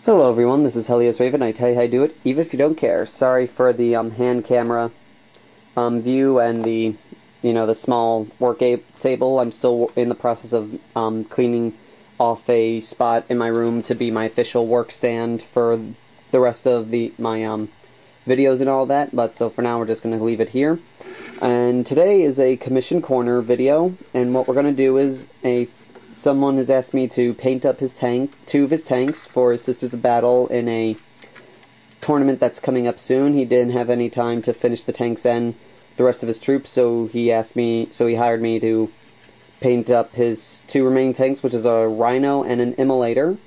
Hello everyone, this is Helios Raven. I tell you how to do it, even if you don't care. Sorry for the hand camera view and the small work table. I'm still in the process of cleaning off a spot in my room to be my official work stand for the rest of my videos and all that. But so for now, we're just going to leave it here. And today is a commission corner video, and what we're going to do is someone has asked me to paint up two of his tanks for his Sisters of Battle in a tournament that's coming up soon. He didn't have any time to finish the tanks and the rest of his troops, so he hired me to paint up his two remaining tanks, which is a Rhino and an Immolator.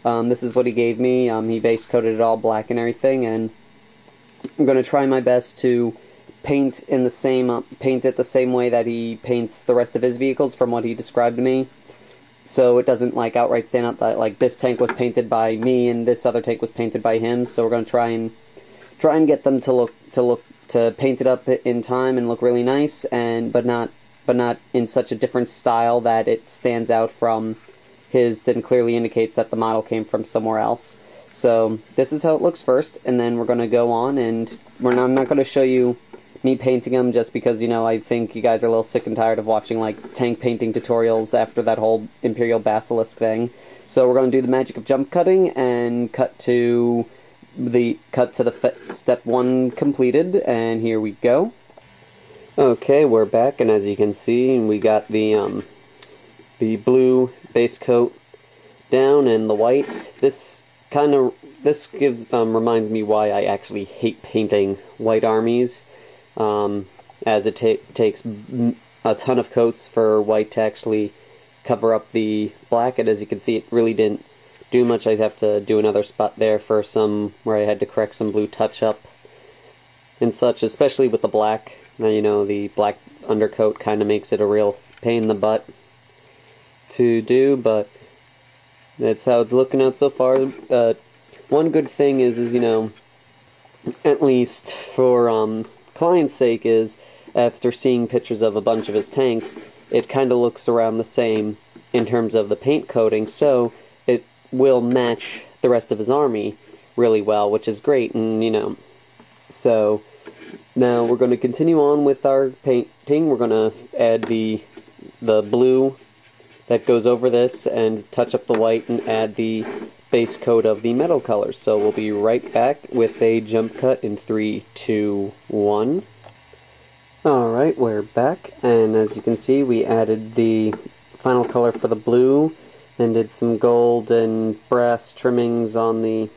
This is what he gave me. He base coated it all black and everything, and I'm going to try my best to paint it the same way that he paints the rest of his vehicles from what he described to me. So it doesn't like outright stand out that like this tank was painted by me and this other tank was painted by him. So we're going to try and get them to paint it up in time and look really nice, but not in such a different style that it stands out from his, then clearly indicates that the model came from somewhere else. So this is how it looks first, and then we're going to go on, and I'm not going to show you me painting them just because, I think you guys are a little sick and tired of watching, like, tank painting tutorials after that whole Imperial Basilisk thing. So we're going to do the magic of jump cutting and cut to the step 1 completed, and here we go. Okay, we're back, and as you can see, we got the blue base coat down and the white. This reminds me why I actually hate painting white armies. As it takes a ton of coats for white to actually cover up the black, and as you can see, it really didn't do much. I'd have to do another spot there for where I had to correct some blue touch-up and such, especially with the black. Now, the black undercoat kind of makes it a real pain in the butt to do, but that's how it's looking out so far. One good thing is at least for client's sake, is after seeing pictures of a bunch of his tanks, it kind of looks around the same in terms of the paint coating, so it will match the rest of his army really well, which is great. And so now we're going to continue on with our painting. We're going to add the blue that goes over this and touch up the white and add the base coat of the metal colors. So we'll be right back with a jump cut in 3, 2, 1. Alright, we're back, and as you can see, we added the final color for the blue and did some gold and brass trimmings on the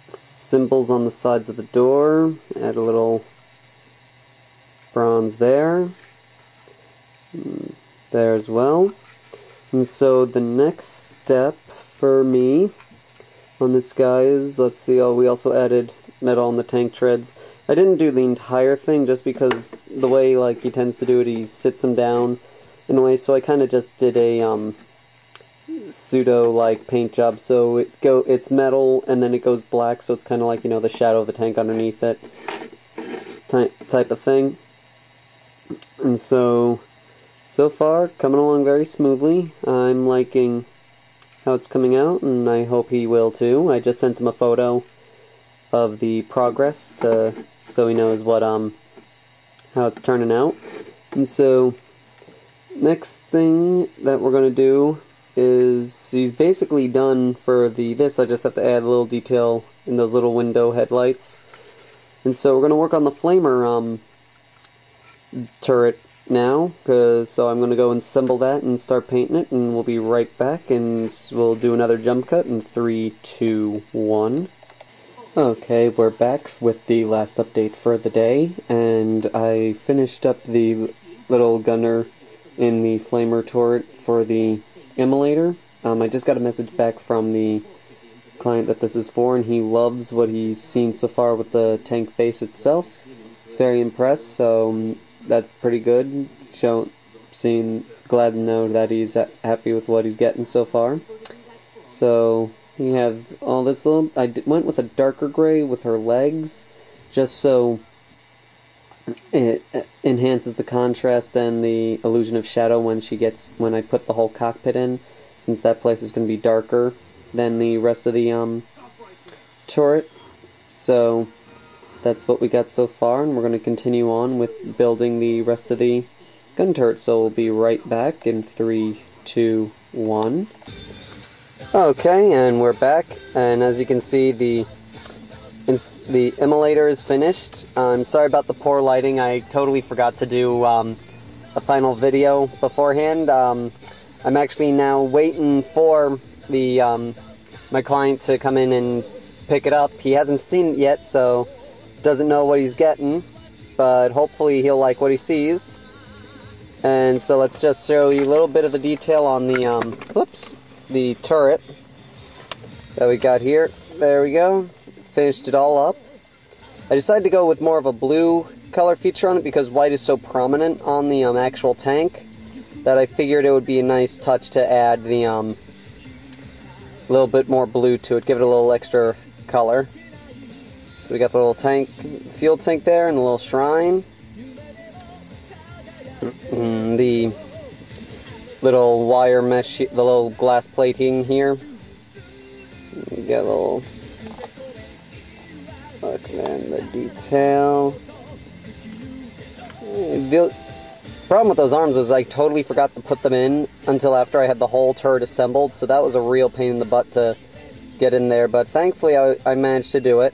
symbols on the sides of the door. Add a little bronze there as well. And so the next step for me on this guy is, let's see, we also added metal on the tank treads. I didn't do the entire thing just because the way he tends to do it, he sits them down in a way, so I kind of just did a pseudo paint job. So it's metal and then it goes black, so it's kind of like the shadow of the tank underneath it type of thing. And so far coming along very smoothly. I'm liking how it's coming out, and I hope he will too. I just sent him a photo of the progress so he knows how it's turning out. And so next thing that we're going to do is, he's basically done for this. I just have to add a little detail in those little window headlights. And so we're going to work on the flamer turret now, so I'm going to go and assemble that and start painting it, and we'll be right back, and we'll do another jump cut in 3, 2, 1. Okay, we're back with the last update for the day, and I finished up the little gunner in the flamer turret for the Immolator. I just got a message back from the client that this is for, and he loves what he's seen so far with the tank base itself. He's very impressed, so that's pretty good. Glad to know that he's happy with what he's getting so far. So we have all this little. I went with a darker gray with her legs, just so it enhances the contrast and the illusion of shadow when I put the whole cockpit in, since that place is going to be darker. than the rest of the turret. So that's what we got so far, and we're going to continue on with building the rest of the gun turret. So we'll be right back in 3, 2, 1. Okay, and we're back, and as you can see, the Immolator is finished. I'm sorry about the poor lighting. I totally forgot to do a final video beforehand. I'm actually now waiting for the my client to come in and pick it up. He hasn't seen it yet, so doesn't know what he's getting, but hopefully he'll like what he sees. And so let's just show you a little bit of the detail on the turret that we got here. There we go. Finished it all up. I decided to go with more of a blue color feature on it because white is so prominent on the actual tank that I figured it would be a nice touch to add the little bit more blue to it, give it a little extra color. So we got the little tank, fuel tank there, and the little shrine. The little wire mesh, the little glass plating here. We got a little look there in the detail. The problem with those arms was I totally forgot to put them in until after I had the whole turret assembled, so that was a real pain in the butt to get in there, but thankfully I managed to do it.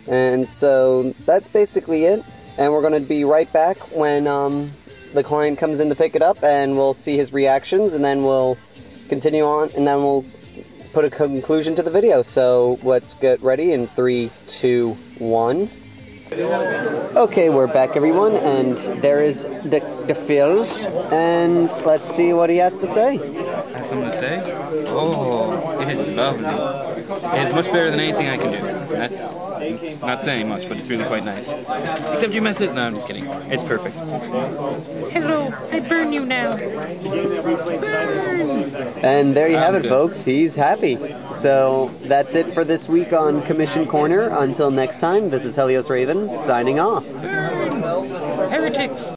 And so that's basically it, and we're going to be right back when the client comes in to pick it up, and we'll see his reactions, and then we'll continue on, and then we'll put a conclusion to the video. So let's get ready in 3, 2, 1. Okay, we're back, everyone, and there is the Phils, and let's see what he has to say. I have something to say? Oh, it is lovely. It is much better than anything I can do. That's not saying much, but it's really quite nice. Except you mess it. No, I'm just kidding. It's perfect. Hello, I burn you now. Burn! And there you have it, folks. He's happy. So that's it for this week on Commission Corner. Until next time, this is Helios Raven signing off. Burn! Heretics!